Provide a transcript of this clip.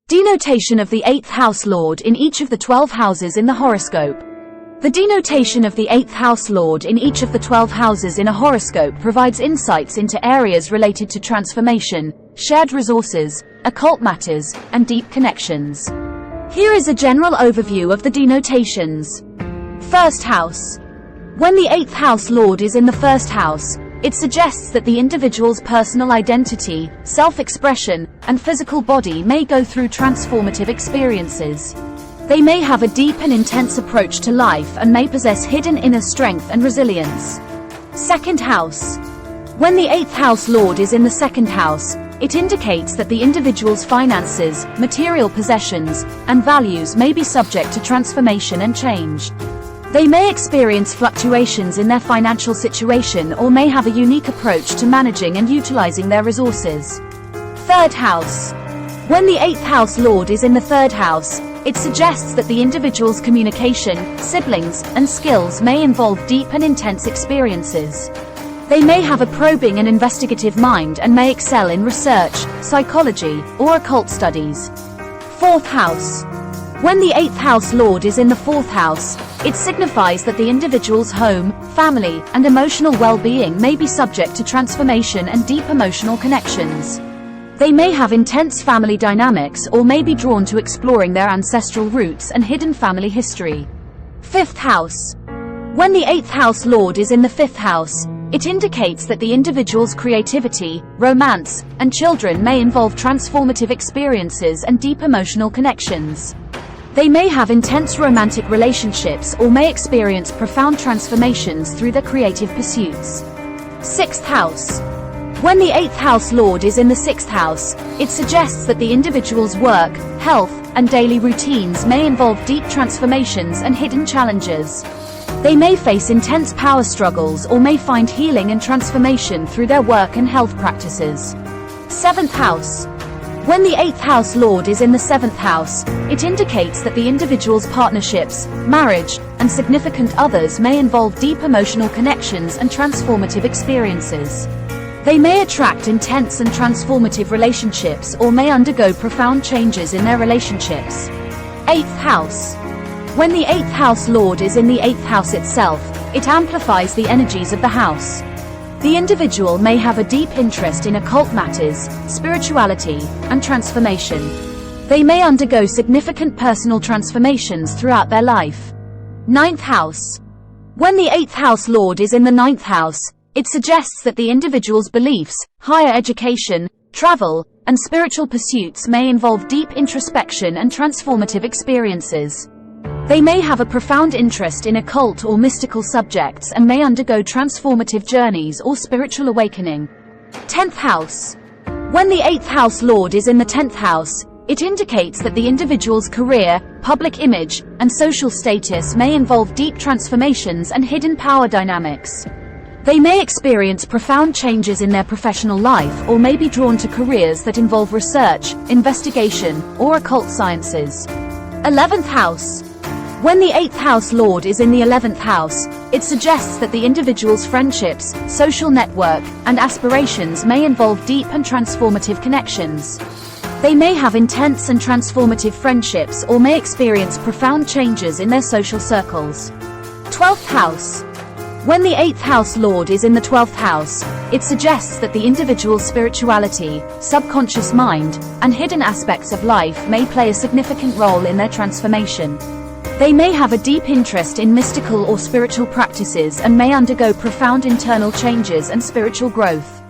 Denotation of the 8th house lord in each of the 12 houses in the horoscope. The denotation of the 8th house lord in each of the 12 houses in a horoscope provides insights into areas related to transformation, shared resources, occult matters, and deep connections. Here is a general overview of the denotations. First house. When the 8th house lord is in the first house, it suggests that the individual's personal identity, self-expression, and physical body may go through transformative experiences. They may have a deep and intense approach to life and may possess hidden inner strength and resilience. Second house. When the 8th house lord is in the second house, it indicates that the individual's finances, material possessions, and values may be subject to transformation and change. They may experience fluctuations in their financial situation or may have a unique approach to managing and utilizing their resources. Third house. When the 8th house lord is in the third house, it suggests that the individual's communication, siblings, and skills may involve deep and intense experiences. They may have a probing and investigative mind and may excel in research, psychology, or occult studies. Fourth house. When the 8th house lord is in the fourth house, it signifies that the individual's home, family, and emotional well-being may be subject to transformation and deep emotional connections. They may have intense family dynamics or may be drawn to exploring their ancestral roots and hidden family history. Fifth house. When the 8th house lord is in the fifth house, it indicates that the individual's creativity, romance, and children may involve transformative experiences and deep emotional connections. They may have intense romantic relationships or may experience profound transformations through their creative pursuits. Sixth house. When the 8th house lord is in the sixth house, it suggests that the individual's work, health, and daily routines may involve deep transformations and hidden challenges. They may face intense power struggles or may find healing and transformation through their work and health practices. Seventh house. When the 8th house lord is in the seventh house, it indicates that the individual's partnerships, marriage, and significant others may involve deep emotional connections and transformative experiences. They may attract intense and transformative relationships or may undergo profound changes in their relationships. Eighth house. When the 8th house lord is in the 8th house itself, it amplifies the energies of the house. The individual may have a deep interest in occult matters, spirituality, and transformation. They may undergo significant personal transformations throughout their life. Ninth house. When the 8th house lord is in the ninth house, it suggests that the individual's beliefs, higher education, travel, and spiritual pursuits may involve deep introspection and transformative experiences. They may have a profound interest in occult or mystical subjects and may undergo transformative journeys or spiritual awakening. 10th house. When the 8th house lord is in the 10th house, it indicates that the individual's career, public image, and social status may involve deep transformations and hidden power dynamics. They may experience profound changes in their professional life or may be drawn to careers that involve research, investigation, or occult sciences. 11th house. When the 8th house lord is in the 11th house, it suggests that the individual's friendships, social network, and aspirations may involve deep and transformative connections. They may have intense and transformative friendships or may experience profound changes in their social circles. 12th house. When the 8th house lord is in the 12th house, it suggests that the individual's spirituality, subconscious mind, and hidden aspects of life may play a significant role in their transformation. They may have a deep interest in mystical or spiritual practices and may undergo profound internal changes and spiritual growth.